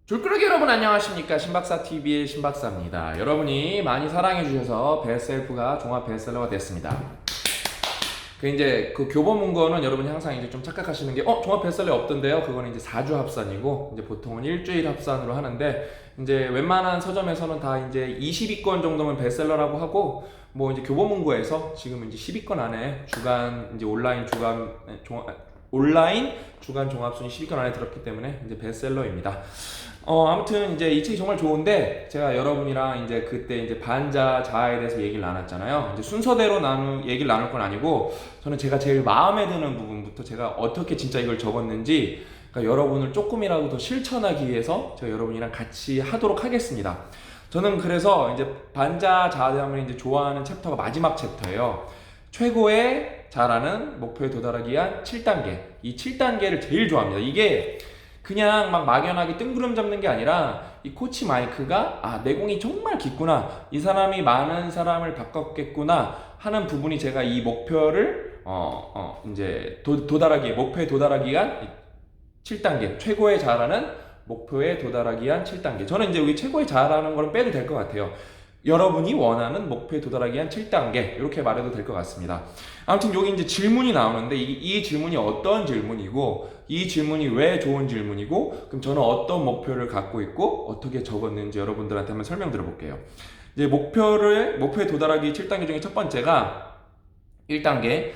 졸끄러기 여러분 안녕하십니까? 신박사TV의 신박사입니다. 여러분이 많이 사랑해주셔서 베스트셀프가 종합 베스트셀러가 됐습니다. 이제 그 교본 문고는 여러분이 항상 이제 좀 착각하시는 게 종합 베스트셀러 없던데요? 그거는 이제 4주 합산이고 이제 보통은 일주일 합산으로 하는데 이제 웬만한 서점에서는 다 이제 20위권 정도면 베스트셀러라고 하고 뭐 이제 교본 문고에서 지금 이제 10위권 안에 주간 이제 온라인 주간 종합순위 10위권 안에 들었기 때문에 이제 베스트셀러입니다. 아무튼 이제 이 책이 정말 좋은데 제가 여러분이랑 이제 그때 이제 반자 자아에 대해서 얘기를 나눴잖아요. 이제 순서대로 얘기를 나눌 건 아니고 저는 제가 제일 마음에 드는 부분부터 제가 어떻게 진짜 이걸 적었는지 그러니까 여러분을 조금이라도 더 실천하기 위해서 제가 여러분이랑 같이 하도록 하겠습니다. 저는 그래서 이제 반자 자아하면 이제 좋아하는 챕터가 마지막 챕터예요. 최고의 자라는 목표에 도달하기 위한 7단계. 이 7단계를 제일 좋아합니다. 이게 그냥 막 막연하게 뜬구름 잡는 게 아니라 이 코치 마이크가 내공이 정말 깊구나, 이 사람이 많은 사람을 바꿨겠구나 하는 부분이 제가 이 목표를 이제 목표에 도달하기 위한 7단계, 최고의 자라는 목표에 도달하기 위한 7단계. 저는 이제 여기 최고의 자라는 걸 빼도 될 것 같아요. 여러분이 원하는 목표에 도달하기 위한 7단계, 이렇게 말해도 될 것 같습니다. 아무튼 여기 이제 질문이 나오는데 이 질문이 어떤 질문이고 이 질문이 왜 좋은 질문이고 그럼 저는 어떤 목표를 갖고 있고 어떻게 적었는지 여러분들한테 한번 설명 드려볼게요. 이제 목표에 도달하기 7단계 중에 첫 번째가 1단계,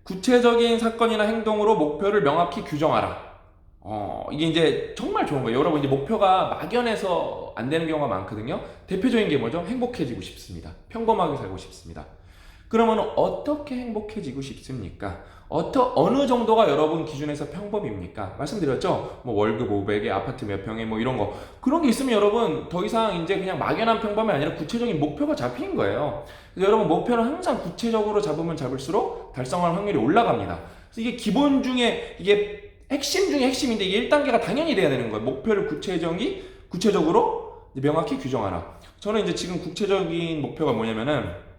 구체적인 사건이나 행동으로 목표를 명확히 규정하라. 이게 이제 정말 좋은 거예요. 여러분, 이제 목표가 막연해서 안 되는 경우가 많거든요. 대표적인 게 뭐죠? 행복해지고 싶습니다. 평범하게 살고 싶습니다. 그러면 어떻게 행복해지고 싶습니까? 어느 정도가 여러분 기준에서 평범입니까? 말씀드렸죠? 뭐 월급 500에 아파트 몇 평에 뭐 이런 거. 그런 게 있으면 여러분 더 이상 이제 그냥 막연한 평범이 아니라 구체적인 목표가 잡힌 거예요. 그래서 여러분 목표는 항상 구체적으로 잡으면 잡을수록 달성할 확률이 올라갑니다. 그래서 이게 기본 중에 이게 핵심 중에 핵심인데 이게 1단계가 당연히 돼야 되는 거예요. 목표를 구체적으로 명확히 규정하라. 저는 이제 지금 구체적인 목표가 뭐냐면은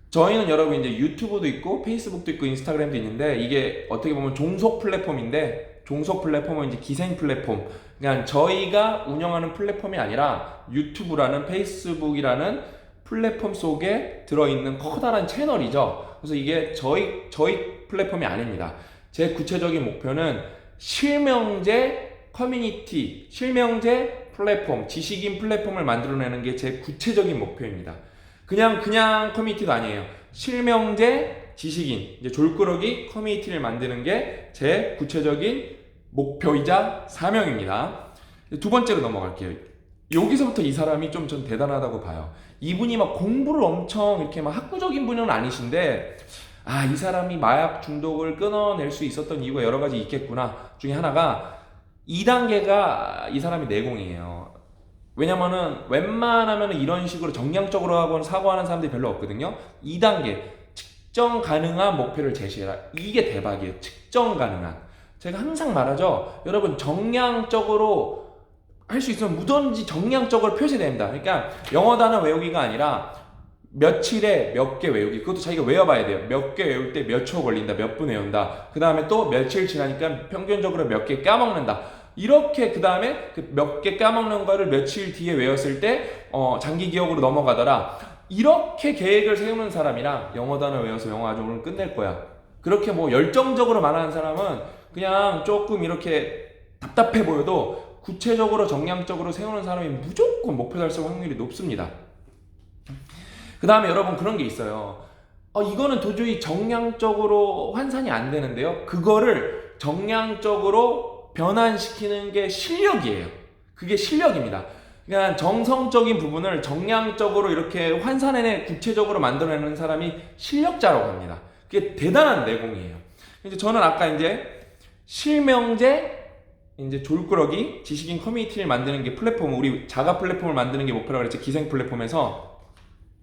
저희는 여러분 이제 유튜브도 있고 페이스북도 있고 인스타그램도 있는데 이게 어떻게 보면 종속 플랫폼인데 종속 플랫폼은 이제 기생 플랫폼. 그러니까 저희가 운영하는 플랫폼이 아니라 유튜브라는 페이스북이라는 플랫폼 속에 들어있는 커다란 채널이죠. 그래서 이게 저희 플랫폼이 아닙니다. 제 구체적인 목표는 실명제 커뮤니티, 실명제 플랫폼, 지식인 플랫폼을 만들어내는 게 제 구체적인 목표입니다. 그냥 커뮤니티도 아니에요. 실명제 지식인, 이제 졸끄러기 커뮤니티를 만드는 게 제 구체적인 목표이자 사명입니다. 두 번째로 넘어갈게요. 여기서부터 이 사람이 좀 전 대단하다고 봐요. 이분이 막 공부를 엄청 이렇게 막 학구적인 분은 아니신데 이 사람이 마약 중독을 끊어낼 수 있었던 이유가 여러 가지 있겠구나 중에 하나가 2단계가 이 사람이 내공이에요. 왜냐면은 웬만하면 이런 식으로 정량적으로 하고 사고하는 사람들이 별로 없거든요. 2단계, 측정 가능한 목표를 제시해라. 이게 대박이에요. 측정 가능한. 제가 항상 말하죠. 여러분, 정량적으로 할 수 있으면 뭐든지 정량적으로 표시됩니다. 그러니까 영어 단어 외우기가 아니라 며칠에 몇 개 외우기, 그것도 자기가 외워봐야 돼요. 몇 개 외울 때 몇 초 걸린다, 몇 분 외운다. 그 다음에 또 며칠 지나니까 평균적으로 몇 개 까먹는다. 이렇게 그 다음에 몇 개 까먹는 거를 며칠 뒤에 외웠을 때 장기 기억으로 넘어가더라. 이렇게 계획을 세우는 사람이랑 영어 단어 외워서 영어 아주 오늘 끝낼 거야, 그렇게 뭐 열정적으로 말하는 사람은 그냥 조금 이렇게 답답해 보여도 구체적으로 정량적으로 세우는 사람이 무조건 목표 달성 확률이 높습니다. 그 다음에 여러분 그런 게 있어요. 이거는 도저히 정량적으로 환산이 안 되는데요. 그거를 정량적으로 변환시키는 게 실력이에요. 그게 실력입니다. 그러니까 정성적인 부분을 정량적으로 이렇게 환산해내 구체적으로 만들어내는 사람이 실력자라고 합니다. 그게 대단한 내공이에요. 이제 저는 아까 이제 실명제 이제 졸끄러기 지식인 커뮤니티를 만드는 게 플랫폼, 우리 자가 플랫폼을 만드는 게 목표라고 그랬죠. 기생 플랫폼에서.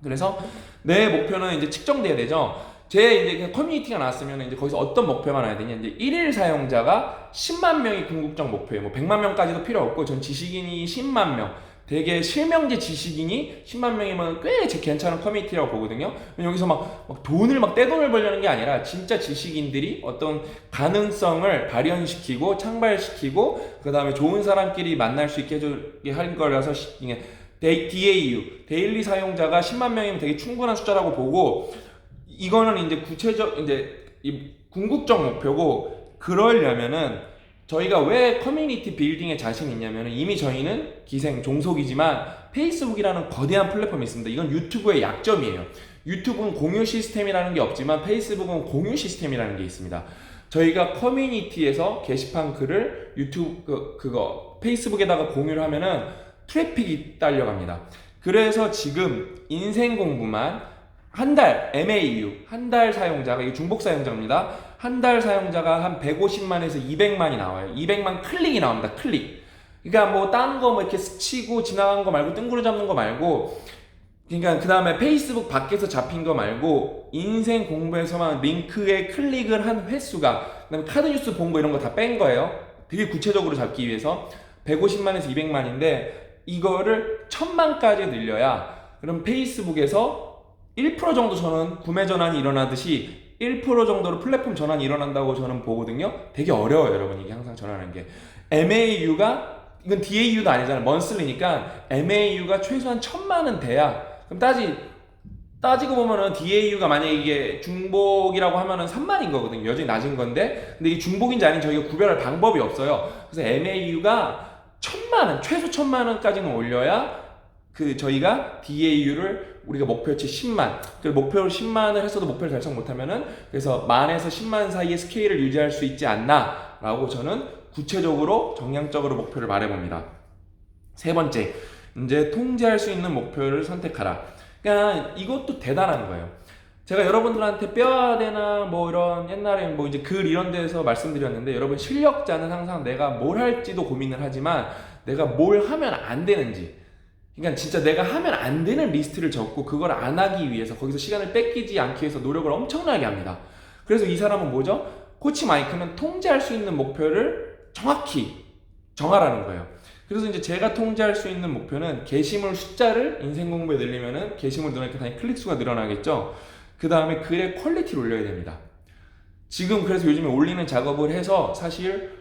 그래서 내 목표는 이제 측정돼야 되죠. 제 이제 커뮤니티가 나왔으면 이제 거기서 어떤 목표가 나야 되냐. 이제 1일 사용자가 10만 명이 궁극적 목표예요. 뭐 100만 명까지도 필요 없고 전 지식인이 10만 명, 되게 실명제 지식인이 10만 명이면 꽤 괜찮은 커뮤니티라고 보거든요. 여기서 막 돈을 막 떼돈을 벌려는 게 아니라 진짜 지식인들이 어떤 가능성을 발현시키고 창발시키고 그 다음에 좋은 사람끼리 만날 수 있게 할 거라서 DAU, 데일리 사용자가 10만 명이면 되게 충분한 숫자라고 보고, 이거는 이제 이제 궁극적 목표고, 그러려면은 저희가 왜 커뮤니티 빌딩에 자신이 있냐면 이미 저희는 기생 종속이지만 페이스북이라는 거대한 플랫폼이 있습니다. 이건 유튜브의 약점이에요. 유튜브는 공유 시스템이라는 게 없지만 페이스북은 공유 시스템이라는 게 있습니다. 저희가 커뮤니티에서 게시판 글을 그거 페이스북에다가 공유를 하면은 트래픽이 딸려갑니다. 그래서 지금 인생 공부만 한 달 MAU 한 달 사용자가, 이게 중복 사용자입니다. 한 달 사용자가 한 150만에서 200만이 나와요. 200만 클릭이 나옵니다. 클릭. 그러니까 뭐 다른 거 뭐 이렇게 스치고 지나간 거 말고 뜬구름 잡는 거 말고, 그러니까 그 다음에 페이스북 밖에서 잡힌 거 말고 인생 공부에서만 링크에 클릭을 한 횟수가, 그 다음에 카드 뉴스 본 거 이런 거 다 뺀 거예요. 되게 구체적으로 잡기 위해서 150만에서 200만인데 이거를 1000만까지 늘려야, 그럼 페이스북에서 1% 정도 저는 구매 전환이 일어나듯이 1% 정도로 플랫폼 전환이 일어난다고 저는 보거든요. 되게 어려워요, 여러분. 이게 항상 전환하는 게. MAU가, 이건 DAU도 아니잖아요. 먼슬리니까 MAU가 최소한 1000만은 돼야, 그럼 따지고 보면은 DAU가 만약에 이게 중복이라고 하면은 3만인 거거든요. 여전히 낮은 건데, 근데 이게 중복인지 아닌지 저희가 구별할 방법이 없어요. 그래서 MAU가 1000만원, 최소 1000만원까지는 올려야 저희가 DAU를 우리가 목표치 10만, 목표를 10만을 했어도 목표를 달성 못하면은, 그래서 만에서 10만 사이의 스케일을 유지할 수 있지 않나 라고 저는 구체적으로 정량적으로 목표를 말해봅니다. 세 번째, 이제 통제할 수 있는 목표를 선택하라. 그러니까 이것도 대단한 거예요. 제가 여러분들한테 뼈아대나 뭐 이런 옛날에 뭐 이제 글 이런 데서 말씀드렸는데, 여러분 실력자는 항상 내가 뭘 할지도 고민을 하지만 내가 뭘 하면 안 되는지, 그러니까 진짜 내가 하면 안 되는 리스트를 적고 그걸 안 하기 위해서, 거기서 시간을 뺏기지 않기 위해서 노력을 엄청나게 합니다. 그래서 이 사람은 뭐죠? 코치 마이크는 통제할 수 있는 목표를 정확히 정하라는 거예요. 그래서 이제 제가 통제할 수 있는 목표는 게시물 숫자를 인생 공부에 늘리면은 게시물 늘어나니까 당연히 클릭 수가 늘어나겠죠. 그 다음에 글의 퀄리티를 올려야 됩니다. 지금 그래서 요즘에 올리는 작업을 해서 사실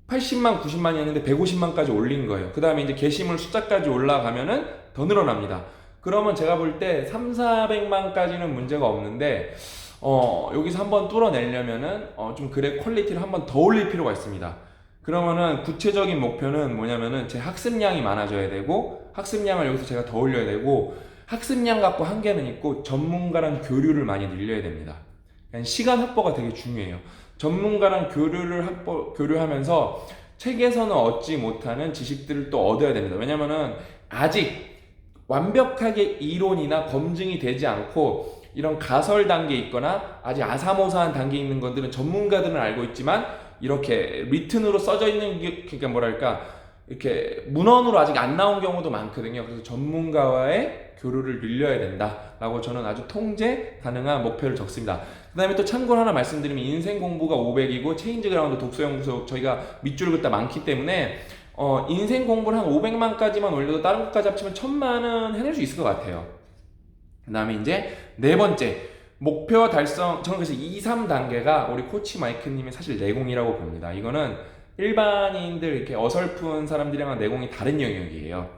80만, 90만이었는데 150만까지 올린 거예요. 그 다음에 이제 게시물 숫자까지 올라가면은 더 늘어납니다. 그러면 제가 볼 때 3, 400만까지는 문제가 없는데, 여기서 한번 뚫어내려면은, 좀 글의 퀄리티를 한번 더 올릴 필요가 있습니다. 그러면은 구체적인 목표는 뭐냐면은 제 학습량이 많아져야 되고, 학습량을 여기서 제가 더 올려야 되고, 학습량 갖고 한계는 있고, 전문가랑 교류를 많이 늘려야 됩니다. 그러니까 시간 확보가 되게 중요해요. 전문가랑 교류하면서 책에서는 얻지 못하는 지식들을 또 얻어야 됩니다. 왜냐면은 아직 완벽하게 이론이나 검증이 되지 않고 이런 가설 단계에 있거나 아직 아사모사한 단계에 있는 것들은 전문가들은 알고 있지만, 이렇게 리튼으로 써져 있는 게, 그러니까 뭐랄까, 이렇게 문헌으로 아직 안 나온 경우도 많거든요. 그래서 전문가와의 교류를 늘려야 된다라고 저는 아주 통제 가능한 목표를 적습니다. 그 다음에 또 참고로 하나 말씀드리면, 인생 공부가 500이고 체인지 그라운드 독서연구소 저희가 밑줄 긋다 많기 때문에 인생 공부를 한 500만까지만 올려도 다른 것까지 합치면 1000만은 해낼 수 있을 것 같아요. 그 다음에 이제 네 번째, 목표 달성. 저는 그래서 2, 3단계가 우리 코치 마이크님의 사실 내공이라고 봅니다. 이거는 일반인들 이렇게 어설픈 사람들이랑 내공이 다른 영역이에요.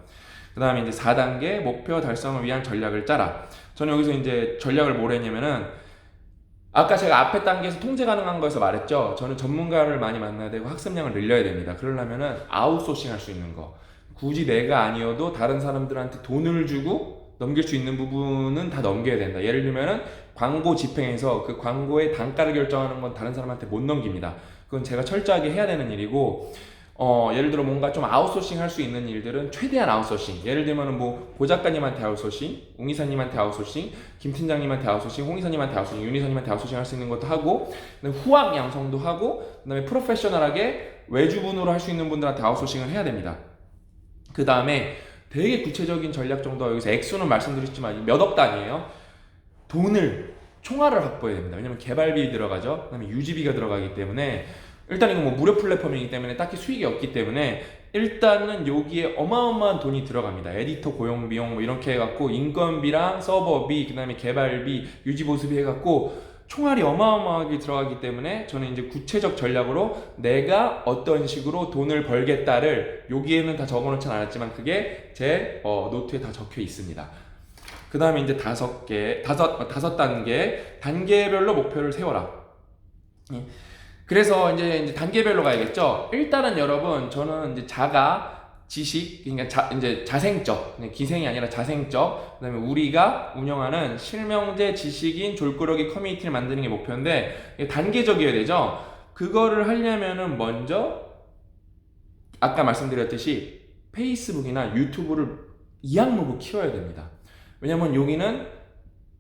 그 다음에 이제 4단계, 목표 달성을 위한 전략을 짜라. 저는 여기서 이제 전략을 뭘 했냐면은, 아까 제가 앞에 단계에서 통제 가능한 거에서 말했죠. 저는 전문가를 많이 만나야 되고 학습량을 늘려야 됩니다. 그러려면은 아웃소싱 할 수 있는 거, 굳이 내가 아니어도 다른 사람들한테 돈을 주고 넘길 수 있는 부분은 다 넘겨야 된다. 예를 들면은 광고 집행에서 그 광고의 단가를 결정하는 건 다른 사람한테 못 넘깁니다. 그건 제가 철저하게 해야 되는 일이고, 예를 들어 뭔가 좀 아웃소싱 할 수 있는 일들은 최대한 아웃소싱. 예를 들면 뭐 고작가님한테 아웃소싱, 웅이사님한테 아웃소싱, 김팀장님한테 아웃소싱, 홍이사님한테 아웃소싱, 윤이사님한테 아웃소싱 할 수 있는 것도 하고, 후학 양성도 하고, 그 다음에 프로페셔널하게 외주분으로 할 수 있는 분들한테 아웃소싱을 해야 됩니다. 그 다음에 되게 구체적인 전략 정도, 여기서 액수는 말씀드렸지만 몇억 단위예요. 돈을 총알을 확보해야 됩니다. 왜냐면 개발비 들어가죠. 그 다음에 유지비가 들어가기 때문에 일단 이거 뭐 무료 플랫폼이기 때문에 딱히 수익이 없기 때문에 일단은 여기에 어마어마한 돈이 들어갑니다. 에디터 고용 비용 뭐 이렇게 해갖고 인건비랑 서버비, 그 다음에 개발비, 유지 보수비 해갖고 총알이 어마어마하게 들어가기 때문에 저는 이제 구체적 전략으로 내가 어떤 식으로 돈을 벌겠다를 여기에는 다 적어놓진 않았지만 그게 제 노트에 다 적혀 있습니다. 그 다음에 이제 다섯 단계별로 목표를 세워라. 그래서 이제 단계별로 가야겠죠. 일단은 여러분, 저는 이제 지식, 그러니까 이제 자생적, 기생이 아니라 자생적, 그다음에 우리가 운영하는 실명제 지식인 졸꾸러기 커뮤니티를 만드는 게 목표인데 단계적이어야 되죠. 그거를 하려면은 먼저 아까 말씀드렸듯이 페이스북이나 유튜브를 이악물고 키워야 됩니다. 왜냐면 여기는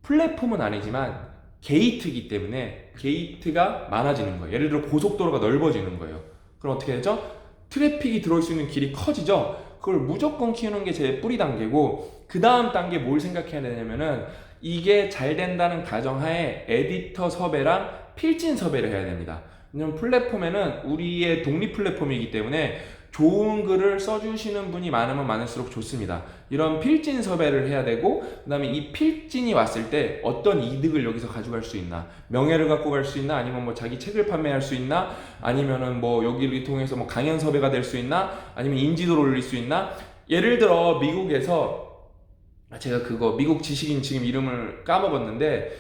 플랫폼은 아니지만 게이트이기 때문에 게이트가 많아지는 거예요. 예를 들어 고속도로가 넓어지는 거예요. 그럼 어떻게 되죠? 트래픽이 들어올 수 있는 길이 커지죠? 그걸 무조건 키우는 게 제 뿌리 단계고, 그 다음 단계 뭘 생각해야 되냐면은 이게 잘 된다는 가정하에 에디터 섭외랑 필진 섭외를 해야 됩니다. 왜냐면 플랫폼에는 우리의 독립 플랫폼이기 때문에 좋은 글을 써주시는 분이 많으면 많을수록 좋습니다. 이런 필진 섭외를 해야 되고, 그 다음에 이 필진이 왔을 때 어떤 이득을 여기서 가져갈 수 있나, 명예를 갖고 갈 수 있나, 아니면 뭐 자기 책을 판매할 수 있나, 아니면은 뭐 여기를 통해서 뭐 강연 섭외가 될 수 있나, 아니면 인지도를 올릴 수 있나. 예를 들어 미국에서 제가 그거 미국 지식인 지금 이름을 까먹었는데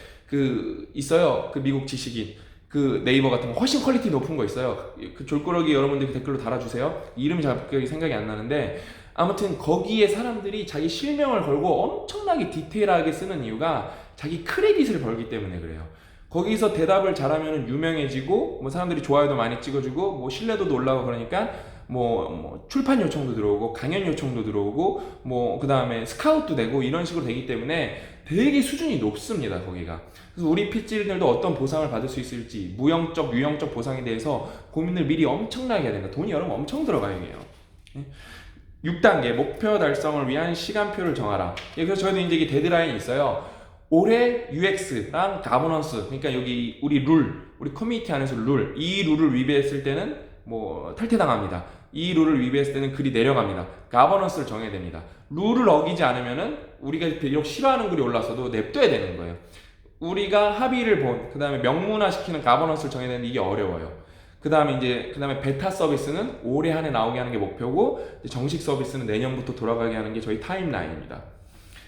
있어요. 그 미국 지식인 그 네이버 같은 거 훨씬 퀄리티 높은 거 있어요. 그 졸꾸러기 여러분들이 댓글로 달아주세요. 이름이 잘 생각이 안 나는데, 아무튼 거기에 사람들이 자기 실명을 걸고 엄청나게 디테일하게 쓰는 이유가 자기 크레딧을 벌기 때문에 그래요. 거기서 대답을 잘하면 유명해지고, 뭐 사람들이 좋아요도 많이 찍어주고, 뭐 신뢰도도 올라가고, 그러니까 뭐 출판 요청도 들어오고, 강연 요청도 들어오고, 뭐 그 다음에 스카웃도 되고, 이런 식으로 되기 때문에 되게 수준이 높습니다, 거기가. 그래서 우리 핏질들도 어떤 보상을 받을 수 있을지, 무형적, 유형적 보상에 대해서 고민을 미리 엄청나게 해야 됩니다. 돈이 여러분 엄청 들어가요, 이게요. 6단계, 목표 달성을 위한 시간표를 정하라. 그래서 저희도 이제 이게 데드라인이 있어요. 올해 UX랑 가버넌스, 그러니까 여기 우리 우리 커뮤니티 안에서 이 룰을 위배했을 때는 뭐 탈퇴당합니다. 이 룰을 위배했을 때는 글이 내려갑니다. 가버넌스를 정해야 됩니다. 룰을 어기지 않으면은 우리가 비록 싫어하는 글이 올라서도 냅둬야 되는 거예요. 우리가 합의를 그 다음에 명문화시키는 가버넌스를 정해야 되는데 이게 어려워요. 그 다음에 베타 서비스는 올해 안에 나오게 하는 게 목표고, 정식 서비스는 내년부터 돌아가게 하는 게 저희 타임라인입니다.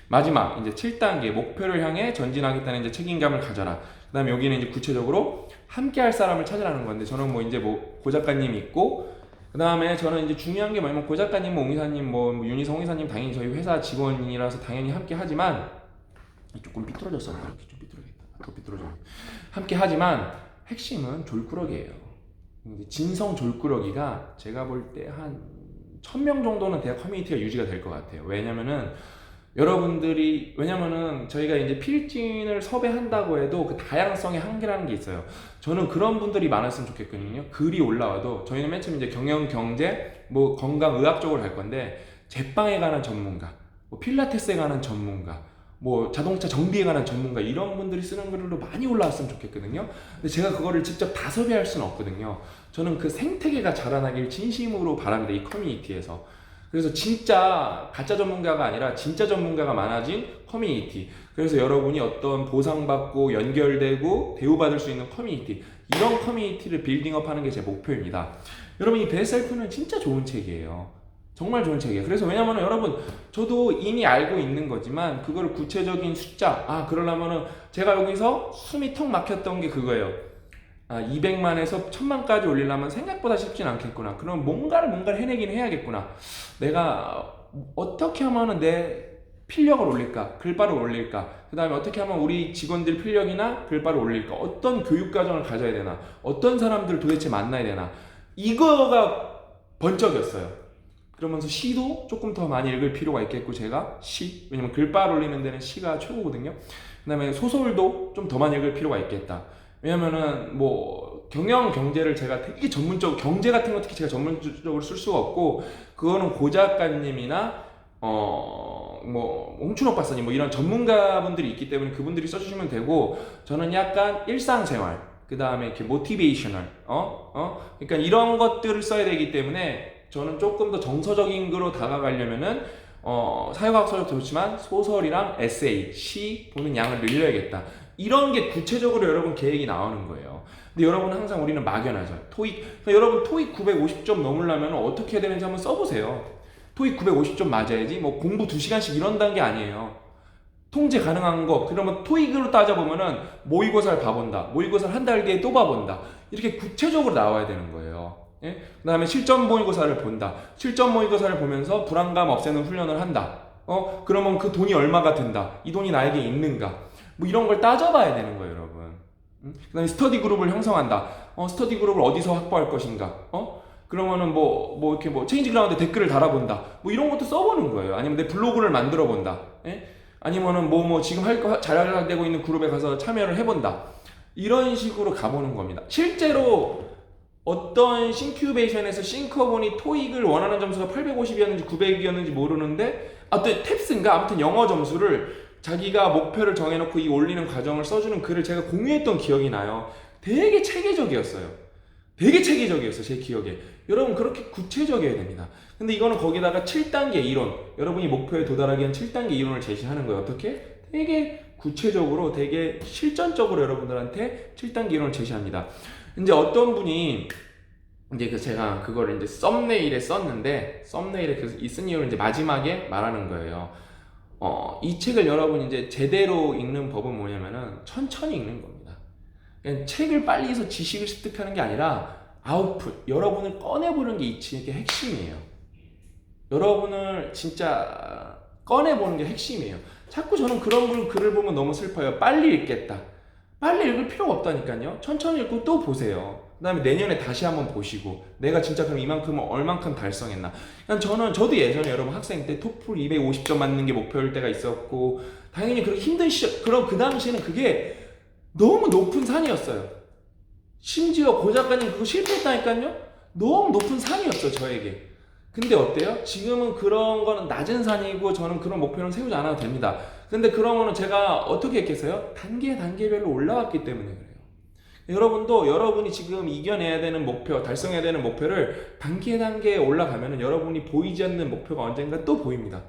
마지막 이제 7단계, 목표를 향해 전진하겠다는 이제 책임감을 가져라. 그 다음에 여기는 이제 구체적으로 함께 할 사람을 찾으라는 건데, 저는 뭐 이제 고 작가님이 있고, 그 다음에 저는 이제 중요한 게 뭐냐면 고 작가님, 옹 이사님, 윤희성 이사님 당연히 저희 회사 직원이라서 당연히 함께 하지만, 조금 삐뚤어졌어. 이렇게 좀 삐뚤어졌다. 더 삐뚤어져. 함께 하지만 핵심은 졸꾸러기예요. 진성 졸꾸러기가 제가 볼 때 한 1000명 정도는 대학 커뮤니티가 유지가 될 것 같아요. 왜냐면은 저희가 이제 필진을 섭외한다고 해도 그 다양성의 한계라는 게 있어요. 저는 그런 분들이 많았으면 좋겠거든요. 글이 올라와도 저희는 맨 처음 이제 경영, 경제, 뭐 건강, 의학 쪽으로 갈 건데, 제빵에 관한 전문가, 뭐 필라테스에 관한 전문가, 뭐 자동차 정비에 관한 전문가, 이런 분들이 쓰는 글로 많이 올라왔으면 좋겠거든요. 근데 제가 그거를 직접 다 섭외할 수는 없거든요. 저는 그 생태계가 자라나길 진심으로 바랍니다, 이 커뮤니티에서. 그래서 진짜 가짜 전문가가 아니라 진짜 전문가가 많아진 커뮤니티. 그래서 여러분이 어떤 보상받고 연결되고 대우받을 수 있는 커뮤니티, 이런 커뮤니티를 빌딩업 하는 게 제 목표입니다. 여러분, 이 배셀프는 진짜 좋은 책이에요. 정말 좋은 책이에요. 그래서 왜냐면 여러분, 저도 이미 알고 있는 거지만 그거를 구체적인 숫자, 그러려면은 제가 여기서 숨이 턱 막혔던 게 그거예요. 200만에서 1000만까지 올리려면 생각보다 쉽진 않겠구나. 그럼 뭔가를 해내긴 해야겠구나. 내가 어떻게 하면 내 필력을 올릴까? 글바를 올릴까? 그 다음에 어떻게 하면 우리 직원들 필력이나 글바를 올릴까? 어떤 교육과정을 가져야 되나? 어떤 사람들을 도대체 만나야 되나? 이거가 번쩍이었어요. 그러면서 시도 조금 더 많이 읽을 필요가 있겠고, 왜냐면 글바를 올리는 데는 시가 최고거든요. 그 다음에 소설도 좀 더 많이 읽을 필요가 있겠다. 왜냐면은 뭐 경영, 경제를 제가 되게 전문적으로, 경제 같은 거 특히 제가 전문적으로 쓸 수가 없고, 그거는 고 작가님이나 뭐 홍춘옥 박사님, 뭐 이런 전문가분들이 있기 때문에 그분들이 써주시면 되고, 저는 약간 일상생활, 그 다음에 이렇게 모티베이셔널, 그러니까 이런 것들을 써야 되기 때문에 저는 조금 더 정서적인 거로 다가가려면은 사회과학 서적도 좋지만 소설이랑 에세이, 시 보는 양을 늘려야겠다. 이런 게 구체적으로 여러분 계획이 나오는 거예요. 근데 여러분은 항상 우리는 막연하죠. 그러니까 여러분 토익 950점 넘으려면 어떻게 해야 되는지 한번 써보세요. 토익 950점 맞아야지 뭐 공부 2시간씩 이런다는 게 아니에요. 통제 가능한 거, 그러면 토익으로 따져보면은 모의고사를 봐본다. 모의고사를 한 달 뒤에 또 봐본다. 이렇게 구체적으로 나와야 되는 거예요. 예? 그 다음에 실전 모의고사를 본다. 실전 모의고사를 보면서 불안감 없애는 훈련을 한다. 그러면 그 돈이 얼마가 든다. 이 돈이 나에게 있는가. 뭐 이런 걸 따져봐야 되는 거예요, 여러분. 그 다음에 스터디 그룹을 형성한다. 스터디 그룹을 어디서 확보할 것인가. 그러면은 이렇게 체인지 그라운드에 댓글을 달아본다. 뭐 이런 것도 써보는 거예요. 아니면 내 블로그를 만들어 본다. 예? 아니면은 지금 잘 되고 있는 그룹에 가서 참여를 해본다. 이런 식으로 가보는 겁니다. 실제로 어떤 싱큐베이션에서 싱커본이 토익을 원하는 점수가 850이었는지 900이었는지 모르는데 어떤 탭스인가 아무튼 영어 점수를 자기가 목표를 정해놓고 이 올리는 과정을 써주는 글을 제가 공유했던 기억이 나요. 되게 체계적이었어요. 제 기억에. 여러분 그렇게 구체적이어야 됩니다. 근데 이거는 거기다가 7단계 이론, 여러분이 목표에 도달하기 위한 7단계 이론을 제시하는 거예요. 어떻게? 되게 구체적으로 되게 실전적으로 여러분들한테 7단계 이론을 제시합니다. 이제 어떤 분이 이제 제가 그거를 이제 썸네일에 썼는데 썸네일에 쓴 이유를 이제 마지막에 말하는 거예요. 이 책을 여러분 이제 제대로 읽는 법은 뭐냐면은 천천히 읽는 겁니다. 그냥 책을 빨리 해서 지식을 습득하는 게 아니라 아웃풋, 여러분을 꺼내보는 게 이 책의 핵심이에요. 여러분을 진짜 꺼내보는 게 핵심이에요. 자꾸 저는 그런 글을 보면 너무 슬퍼요. 빨리 읽겠다. 빨리 읽을 필요가 없다니까요. 천천히 읽고 또 보세요. 그 다음에 내년에 다시 한번 보시고 내가 진짜 그럼 이만큼은 얼만큼 달성했나. 그러니까 저도 예전에 여러분 학생 때 토플 250점 맞는 게 목표일 때가 있었고 당연히 그렇게 힘든 시절, 그럼 그 당시에는 그게 너무 높은 산이었어요. 심지어 고 작가님 그거 실패했다니까요. 너무 높은 산이었어 저에게. 근데 어때요? 지금은 그런 거는 낮은 산이고 저는 그런 목표는 세우지 않아도 됩니다. 근데 그런 거는 제가 어떻게 했겠어요? 단계별로 올라왔기 때문에 그래요. 여러분도 여러분이 지금 이겨내야 되는 목표, 달성해야 되는 목표를 단계에 올라가면은 여러분이 보이지 않는 목표가 언젠가 또 보입니다.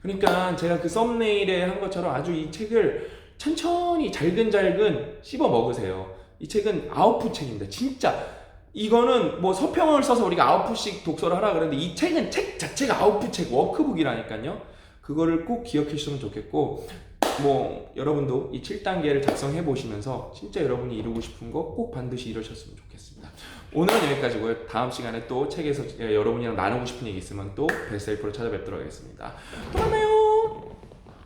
그러니까 제가 그 썸네일에 한 것처럼 아주 이 책을 천천히 잘근 씹어 먹으세요. 이 책은 아웃풋 책입니다. 진짜. 이거는 뭐 서평을 써서 우리가 아웃풋식 독서를 하라 그러는데 이 책은 책 자체가 아웃풋 책, 워크북이라니까요. 그거를 꼭 기억해 주시면 좋겠고, 뭐 여러분도 이 7단계를 작성해 보시면서 진짜 여러분이 이루고 싶은 거 꼭 반드시 이루셨으면 좋겠습니다. 오늘은 여기까지고요. 다음 시간에 또 책에서 여러분이랑 나누고 싶은 얘기 있으면 또 베스트셀프로 찾아뵙도록 하겠습니다. 또 만나요.